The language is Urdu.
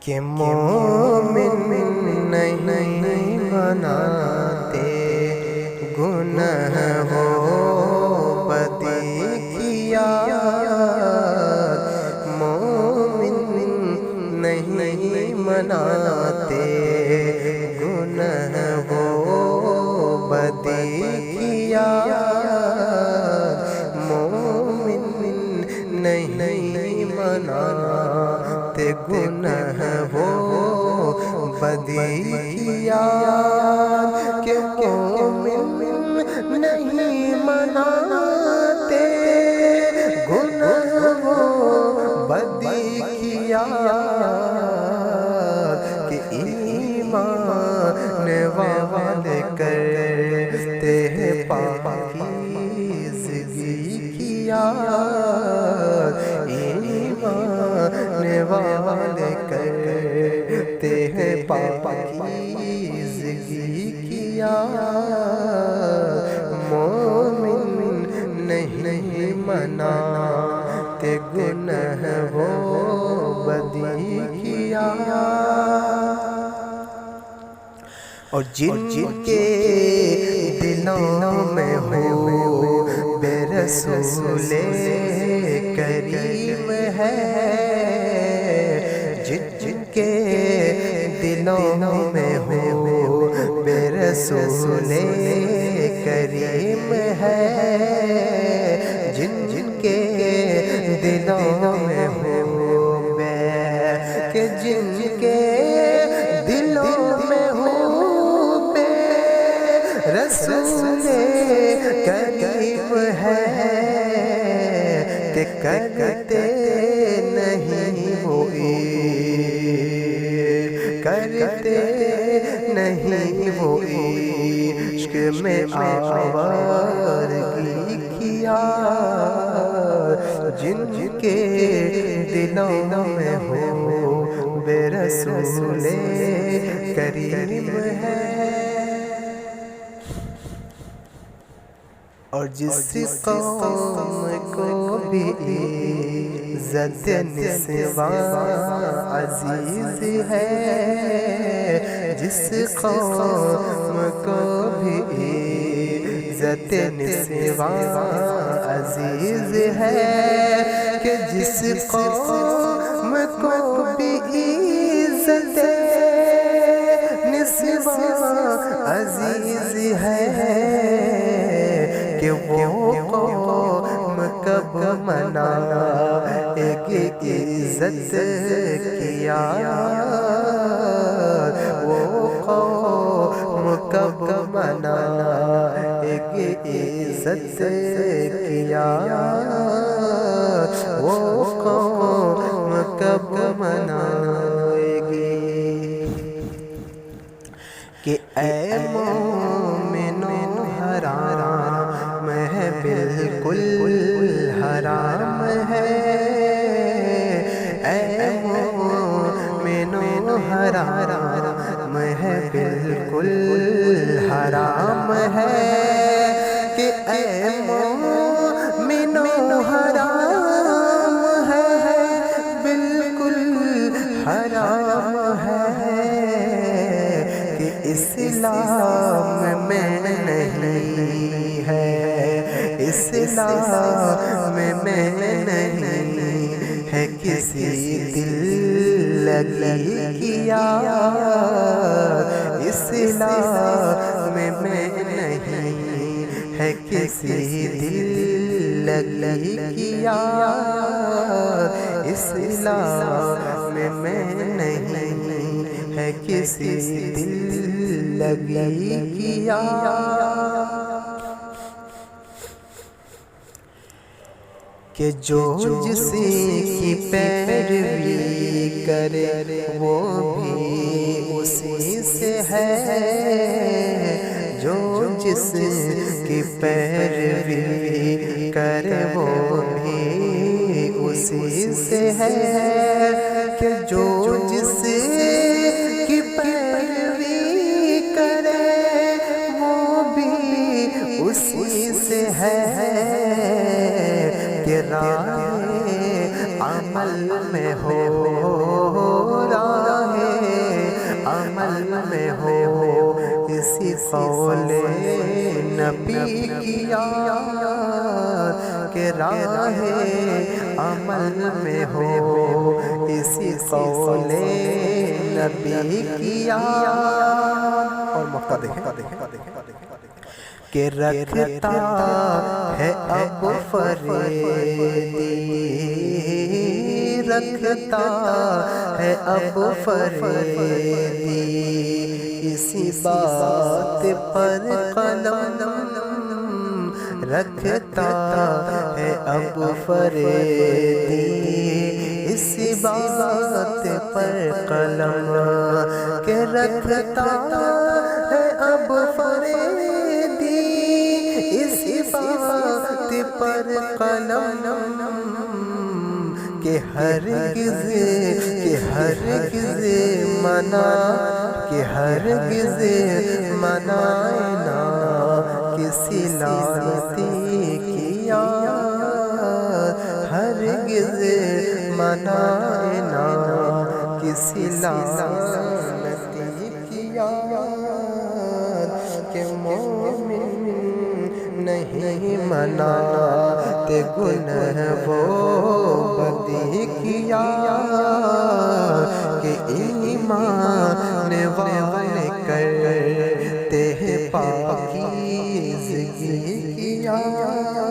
کہ مومن نہیں مناتے گناہ ہو بدی کیا، مومن نہیں مناتے گناہ ہو بدی کیا، مومن نہیں مناتے گناہ ہو بدی کیا، کہ مومن نہیں مناتے گناہ ہو بدی کیا، کہ ایمان والے کرتے ہیں پاکیزگی کیا، ایمان والے کرتے ہیں پاکیزگی کیا، مومن نہیں مناتے گناہ ہو بدی کیا، اور جن کے دلوں میں ہو بے رسول کریم ہے، جن کے دلوں میں ہو بے رسول کریم ہے، جن کے دلوں میں ہو بے، کہ جن کے دلوں میں ہو رسول کریم ہے، کہ کرتے نہیں ہوئی، کرتے نہیں ہوئی عشق میں آوارگی کیا، جن کے دلوں میں ہو بے رسول کریم ہے، اور جس قوم کو بھی عزت نسواں عزیز ہے، جس قوم کو بھی عزت نسواں عزیز ہے، کہ جس قوم کو بھی عزت نسواں عزیز ہے، کہ وہ قوم کب منائے گی عزت کیا، وہ قوم کب منائے گی عزت کیا، وہ قوم کب منائے گی، کہ اے مومنو حرام ہے بالکل حرام ہے، اے مومنو حرام ہے بالکل حرام ہے، کہ اے مومنو حرام ہے بالکل حرام ہے، کہ اسلام میں نہیں ہے، اسلام میں نہیں ہے کسی دل لگی کیا، اسلام میں نہیں ہے کسی دل لگی کیا، اسلام میں نہیں ہے کسی دل لگی کیا، کہ جو جس کی پیروی کرے وہ بھی اسی سے ہے، جو جس کی پیروی کرے وہ بھی اسی سے ہے، کہ جو جس کی پیروی کرے وہ بھی اسی سے ہے، کہ راہ عمل میں ہو راہ قول نبی کی یاد کہ راہ عمل میں ہو، اسی قول نبی کی یاد۔ اور مقطع دیکھیں کہ رکھتا ہے اب فریدی، رکھتا ہے اب فریدی اسی بات پر قلم، رکھتا ہے اب فریدی اسی بات پر قلم، کہ رکھتا ہے اب فریدی اسی بات پر قلم، کہ ہرگز منع، کہ ہرگز منائے نہ کسی لعنتی کی یاد، ہرگز منائے نہ کسی لعنتی کی یاد، کہ مومن نہیں مناتے گنہ وہ بدی کی یاد، کہ ایمان والے کرتے ہیں پاکیزگی کی یاد۔